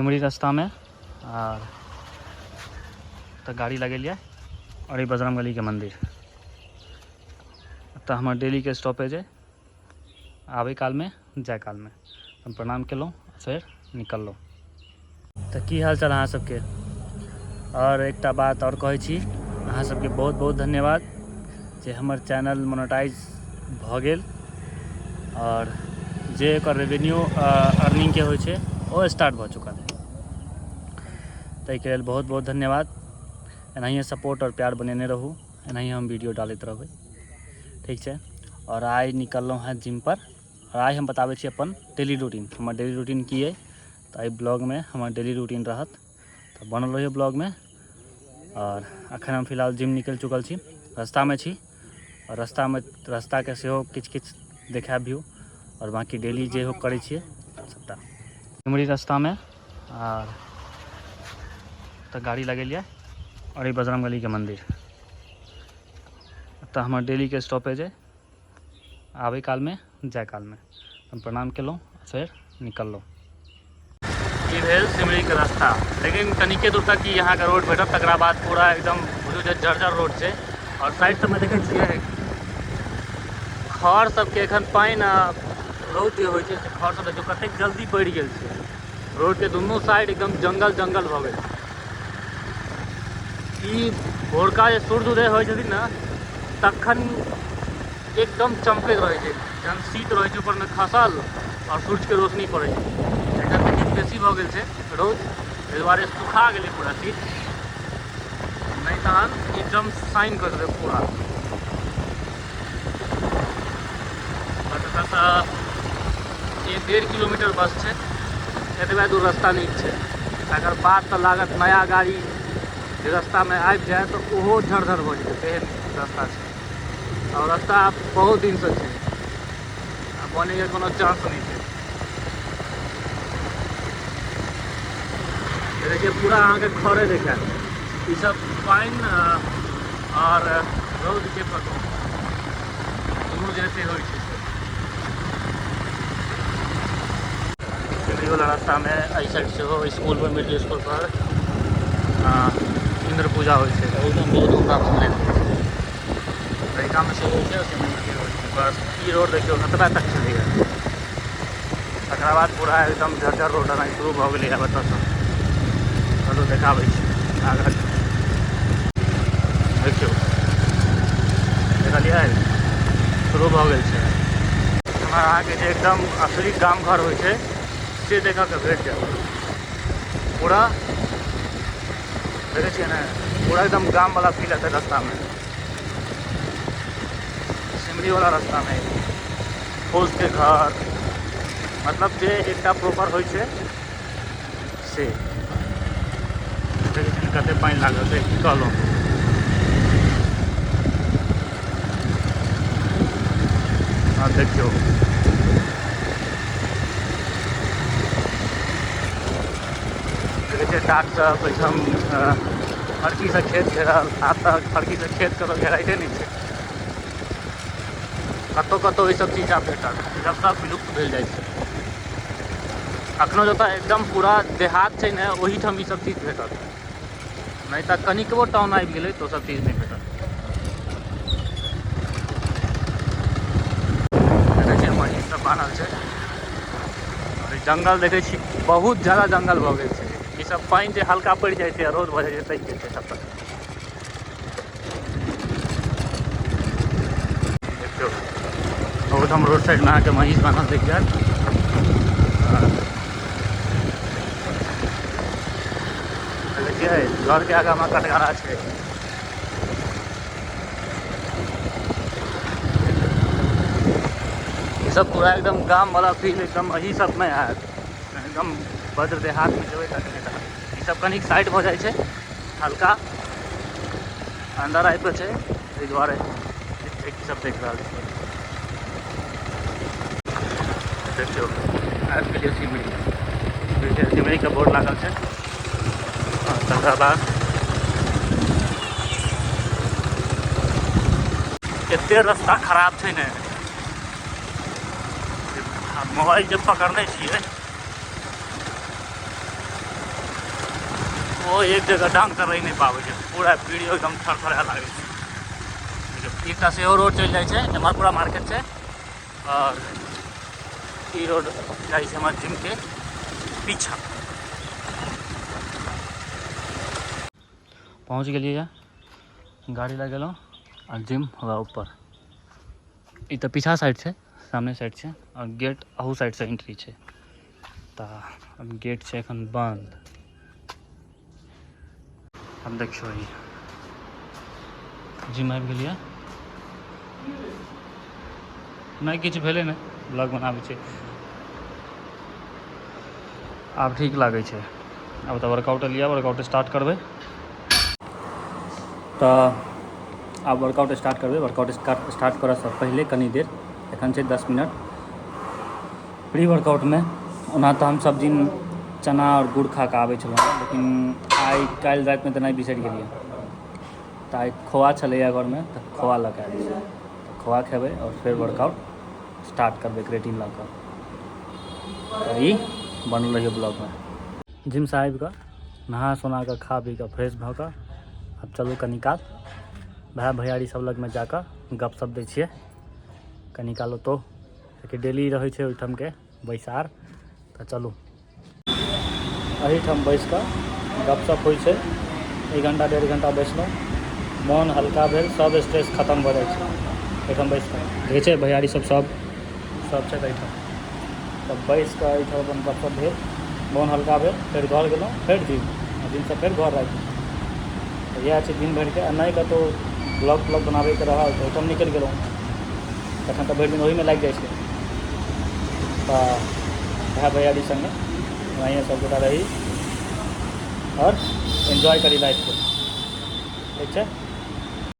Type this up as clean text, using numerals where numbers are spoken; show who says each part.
Speaker 1: सिमरी रास्ता में और तो गाड़ी लगेलिए और ये बजरंगबली के मंदिर तो हमारे डेली के स्टॉपेज है आबे काल में जाए काल में हम प्रणाम केलहुँ फिर निकललहुँ। तो की हाल चाल अहाँ सबके। और एक बात और कहै छी अहाँ सबके बहुत बहुत धन्यवाद जे हमर चैनल मोनेटाइज भ गेल और जे एकर रेवेन्यू अर्निंग के होइ छै ओ स्टार्ट भ चुकल है। ताहिके लेल बहुत बहुत धन्यवाद। एनाहिए सपोर्ट और प्यार बनेने रहू, एनाहिए हम वीडियो डालते रहबै, ठीक है। और आइ निकललहुँ हैं जिम पर और आइ हम बताबै छी अपन डेली रूटीन। हमर डेली रूटीन की है तो एहि ब्लॉग में हमर डेली रूटीन रहत, तो बनल रहिए ब्लॉग में। और अखन हम फिलहाल जिम निकल चुकल छी, रास्ता में छी और रास्ता के सेहो किछ देखाब व्यू और बाकी डेली जे हो करै छियै सबटा। सिमरी रास्ता में और तो गाड़ी लगेलिए और ये बजरंगबली के मंदिर तो हमारे डेली के स्टॉपेज है आबे काल में जाए काल में हम प्रणाम केलहुँ फिर निकललहुँ। ई भेल सिमरी के रास्ता, लेकिन कनिके दूर तक यहाँ का रोड भेटत, तकरा बाद पूरा एकदम बुझू जे जर्जर रोड छै। और साइड सब में देखे छियै खर सबके एखन पानि रौद जे होइ छै से खर सब देखियौ कतेक जल्दी बढ़ि गेल छै। रोड के दुनू साइड एकदम जंगल जंगल भऽ गेल। ई भोरका जे सूर्य उदय होइ छथिन ने तखन एकदम चमकैत रहे छै, जहन शीत रहे छै ऊपर में खसल और सूर्य के रोशनी पड़े छै। एखन कनि बेसी भऽ गेल छै रौद, एहि दुआरे सुखा गेलै पूरा शीत, नहीं तहन एकदम शाइन कर देबै पूरा। एक 1.5 किलोमीटर बस छै, एतबे दूर रास्ता नीक छै। तकर बाद तो लागत नया गाड़ी जे रास्ता में आबि जाए तो ओहो झड़झड़ हो जेतै, तेहन रास्ता छै। और रास्ता बहुत दिन से छै, बने के कोनो चांस नहीं छै। देखिए पूरा अहाँ के खरे देखाएत, ई सब पानि और रौद के प्रकोप दुनू जैसे होइ छै। वाला रास्ता में एहि साइड से हो स्कूल पर, मिडिल स्कूल पर इंद्र पूजा होइ छै, एकदम बहुत धूमधाम से मनायल जाइ छै। तरीका में से होइ छै बस ई रोड देखियो कतबा तक चलैया, तकरा बाद पूरा एकदम जर्जर रोड आना शुरू भऽ गेलै। आब एतऽ सँ चलू देखाबै छी आगाँ, देखियौ देखलियै शुरू भऽ गेल छै। हमरा अहाँके जे एकदम असली गाम घर होइ छै से देखा के भेट जाए। पूरा देखे छियै ने, पूरा एकदम गाम वाला फील है रास्ता में। सिमरी वाला रास्ता में फौज के घर मतलब जे एकटा प्रॉपर होइ छै से देखे छियै कते पानि लागल छै, की कहलहुँ। हाँ देखियौ डाक सब एकदम फड़की से खेत घेरल, आब तक फड़की से खेत कतौ घेराइते नहीं छै। कतौ कतौ ई सब चीज आब भेटत, जब सब विलुप्त भेल जाइ छै। अखनो जतऽ एकदम पूरा देहात छै ने ओही ठाम ई सब चीज भेटत, नहीं तऽ कनिकबो टाउन आबि गेलै तो सब चीज नहीं भेटत। देखै छियै महीष सब बान्हल छै और जंगल देखै छी बहुत ज्यादा जंगल भऽ गेल छै। ई सब पानि जे हल्का पड़ि जाइ छै, रौद भऽ जाइ छै, तैक छै सब तक। देखियौ बहुत हम रोड साइड में अहाँके महीष बान्हल देख जायत। देखिए घर के आगा में कटघरा छै। ये सब पूरा एकदम गाम वाला फील एकदम अही सब में आयत, एकदम वज्र देहात में जेबै तक ई सब कनिक साइड भऽ जाइ छै, हल्का अंदर आबि कऽ छै, एहि दुआरे सब देख रहल छियै। देखियौ आबि गेलियै सिमरी, सिमरी के बोर्ड लागल छै। तकरा बाद एते रास्ता खराब छै ने, मोबाइल जब पकड़ने छियै वो एक जगह ढंग से रही नहीं पाबै छै, पूरा वीडियो एकदम थरथरा लागै छै। देखियौ एकटा से रोड चलि जाइ छै, एम्हर पूरा मार्केट छै, और ई रोड जाइ छै हमर जिम के पीछा। पहुँच गेलियै, गाड़ी लगेलहुँ और जिम हुआ ऊपर। ई तऽ पीछा साइड छै, सामने साइड छै, और गेट अहू साइड से एंट्री छै। तऽ गेट छै एखन बंद। अब देखियो ई जिम आबि गेलियै, नहीं किछु भेलै नहीं, ब्लॉग बनाबै छै। आब ठीक लागै छै। अब तऽ वर्कआउट लिया, वर्कआउट स्टार्ट करबै। तऽ आब वर्कआउट स्टार्ट करबै। वर्कआउट स्टार्ट करऽसँ पहिले कनी देर, एखन छै 10 मिनट प्री वर्कआउटमे। ओना तऽ हम सब दिन चना और गुड़ खा कऽ आबै छलहुँ, लेकिन आइ काल्हि रातिमे तऽ नहीं बिसरि गेलियै। तऽ आइ खोआ छलैया घरमे, तऽ खोआ लऽ कऽ आयल छी। तऽ खोआ खेबै और फेर वर्कआउट स्टार्ट करबै क्रेटिन लऽ कऽ। तऽ ई बनल रहिए ब्लॉगमे। जिमसँ आबि कऽ नहा सोना कऽ खा पी कऽ फ्रेश भऽ कऽ आब चलू कनी काल भाय भैयारी सब लगमे जाकऽ गपशप दै छियै कनी काल ओतौ, किएकि डेली रहै छै ओहिठामके बैसार। तऽ चलू एहिठाम बैस कऽ गपशप होइ छै, 1 घंटा 1.5 घंटा बैसलहुँ, मोन हल्का भेल, सब स्ट्रेस खत्म भऽ जाइ छै एहिठाम बैस कऽ। देखै छै भैयारी सब सब छै एहिठाम। तब बैस कऽ एहिठाम अपन गपशप भेल, मोन हल्का भेल, फेर घर गेलहुँ, फेर जिम, जिमसँ फेर घर आबि गेलहुँ। तऽ इएह छै दिन भरिके। आ नहि कतहु ब्लॉग व्लॉग बनाबैके रहल तऽ ओहिठाम निकलि गेलहुँ, तखन तऽ भरि दिन ओहिमे लागि जाइ छै। तऽ भाय भैयारी सङ्गे वहीं सबगोटा रही और एन्जॉय करी लाइफके, ठीक छै।